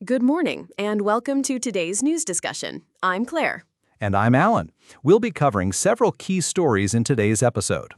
Good morning, and welcome to today's news discussion. I'm Claire. And I'm Alan. We'll be covering several key stories in today's episode.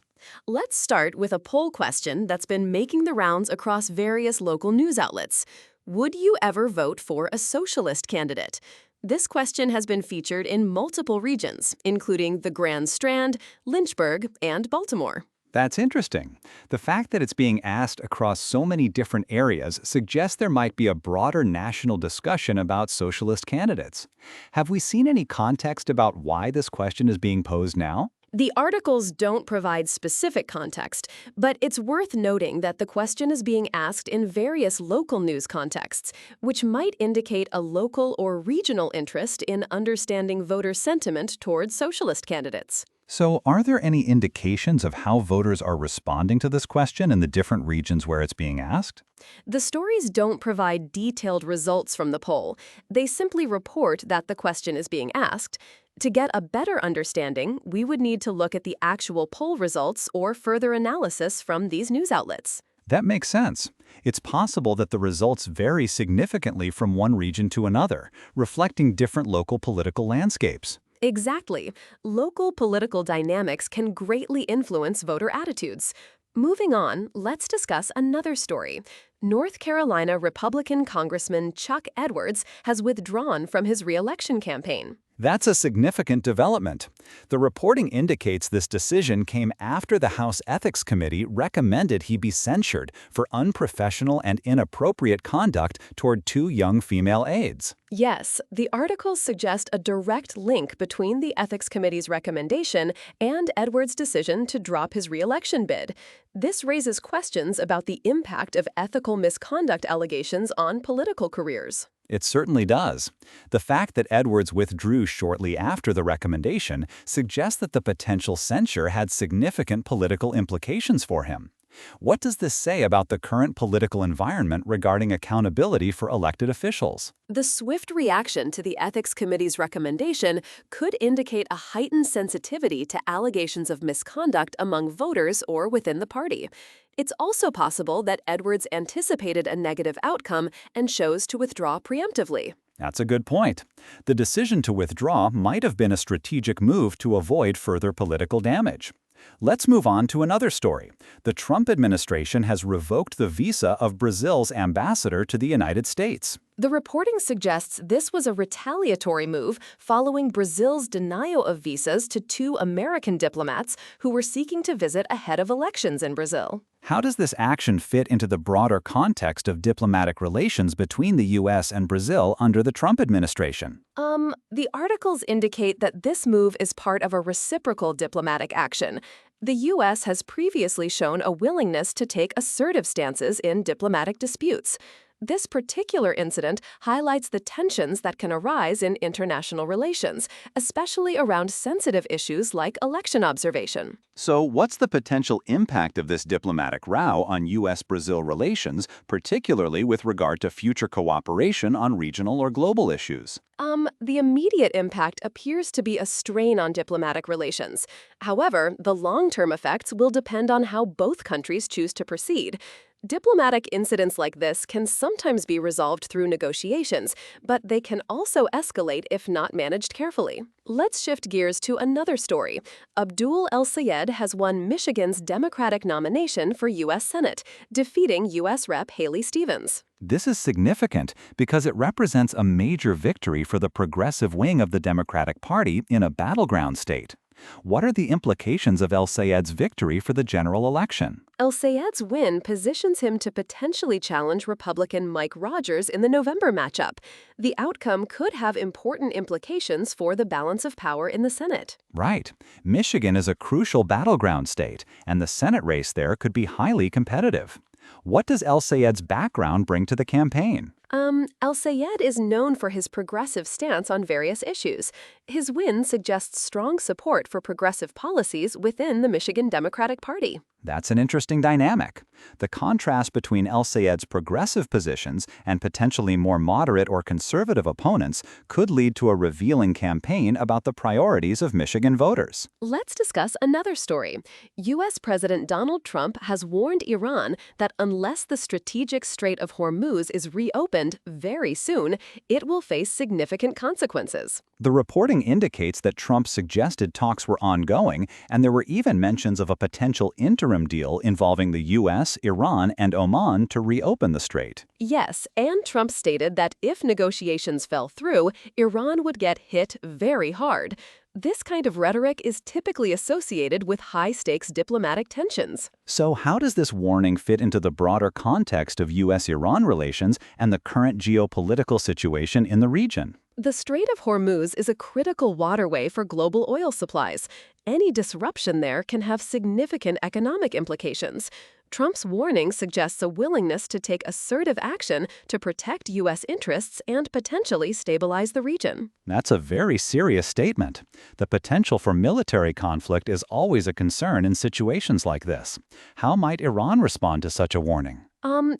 Let's start with a poll question that's been making the rounds across various local news outlets. Would you ever vote for a socialist candidate? This question has been featured in multiple regions, including the Grand Strand, Lynchburg, and Baltimore. That's interesting. The fact that it's being asked across so many different areas suggests there might be a broader national discussion about socialist candidates. Have we seen any context about why this question is being posed now? The articles don't provide specific context, but it's worth noting that the question is being asked in various local news contexts, which might indicate a local or regional interest in understanding voter sentiment towards socialist candidates. So, are there any indications of how voters are responding to this question in the different regions where it's being asked? The stories don't provide detailed results from the poll. They simply report that the question is being asked. To get a better understanding, we would need to look at the actual poll results or further analysis from these news outlets. That makes sense. It's possible that the results vary significantly from one region to another, reflecting different local political landscapes. Exactly. Local political dynamics can greatly influence voter attitudes. Moving on, let's discuss another story. North Carolina Republican Congressman Chuck Edwards has withdrawn from his re-election campaign. That's a significant development. The reporting indicates this decision came after the House Ethics Committee recommended he be censured for unprofessional and inappropriate conduct toward two young female aides. Yes, the articles suggest a direct link between the Ethics Committee's recommendation and Edwards' decision to drop his re-election bid. This raises questions about the impact of ethical misconduct allegations on political careers. It certainly does. The fact that Edwards withdrew shortly after the recommendation suggests that the potential censure had significant political implications for him. What does this say about the current political environment regarding accountability for elected officials? The swift reaction to the Ethics Committee's recommendation could indicate a heightened sensitivity to allegations of misconduct among voters or within the party. It's also possible that Edwards anticipated a negative outcome and chose to withdraw preemptively. That's a good point. The decision to withdraw might have been a strategic move to avoid further political damage. Let's move on to another story. The Trump administration has revoked the visa of Brazil's ambassador to the United States. The reporting suggests this was a retaliatory move following Brazil's denial of visas to two American diplomats who were seeking to visit ahead of elections in Brazil. How does this action fit into the broader context of diplomatic relations between the U.S. and Brazil under the Trump administration? The articles indicate that this move is part of a reciprocal diplomatic action. The U.S. has previously shown a willingness to take assertive stances in diplomatic disputes. This particular incident highlights the tensions that can arise in international relations, especially around sensitive issues like election observation. So, what's the potential impact of this diplomatic row on U.S.-Brazil relations, particularly with regard to future cooperation on regional or global issues? The immediate impact appears to be a strain on diplomatic relations. However, the long-term effects will depend on how both countries choose to proceed. Diplomatic incidents like this can sometimes be resolved through negotiations, but they can also escalate if not managed carefully. Let's shift gears to another story. Abdul El-Sayed has won Michigan's Democratic nomination for U.S. Senate, defeating U.S. Rep. Haley Stevens. This is significant because it represents a major victory for the progressive wing of the Democratic Party in a battleground state. What are the implications of El-Sayed's victory for the general election? El-Sayed's win positions him to potentially challenge Republican Mike Rogers in the November matchup. The outcome could have important implications for the balance of power in the Senate. Right. Michigan is a crucial battleground state, and the Senate race there could be highly competitive. What does El-Sayed's background bring to the campaign? El-Sayed is known for his progressive stance on various issues. His win suggests strong support for progressive policies within the Michigan Democratic Party. That's an interesting dynamic. The contrast between El-Sayed's progressive positions and potentially more moderate or conservative opponents could lead to a revealing campaign about the priorities of Michigan voters. Let's discuss another story. U.S. President Donald Trump has warned Iran that unless the strategic Strait of Hormuz is reopened reopened very soon, it will face significant consequences. The reporting indicates that Trump suggested talks were ongoing, and there were even mentions of a potential interim deal involving the U.S., Iran, and Oman to reopen the strait. Yes, and Trump stated that if negotiations fell through, Iran would get hit very hard. This kind of rhetoric is typically associated with high-stakes diplomatic tensions. So how does this warning fit into the broader context of U.S.-Iran relations and the current geopolitical situation in the region? The Strait of Hormuz is a critical waterway for global oil supplies. Any disruption there can have significant economic implications. Trump's warning suggests a willingness to take assertive action to protect U.S. interests and potentially stabilize the region. That's a very serious statement. The potential for military conflict is always a concern in situations like this. How might Iran respond to such a warning?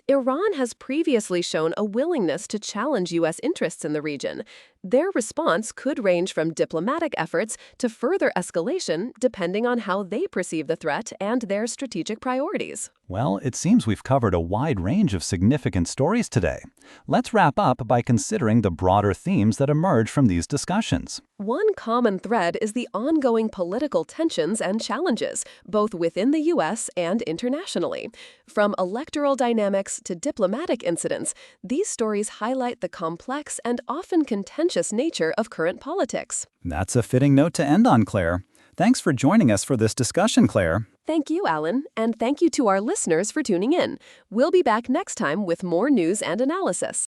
Iran has previously shown a willingness to challenge U.S. interests in the region. Their response could range from diplomatic efforts to further escalation, depending on how they perceive the threat and their strategic priorities. Well, it seems we've covered a wide range of significant stories today. Let's wrap up by considering the broader themes that emerge from these discussions. One common thread is the ongoing political tensions and challenges, both within the U.S. and internationally. From electoral dynamics to diplomatic incidents, these stories highlight the complex and often contentious nature of current politics. That's a fitting note to end on, Claire. Thanks for joining us for this discussion, Claire. Thank you, Alan, and thank you to our listeners for tuning in. We'll be back next time with more news and analysis.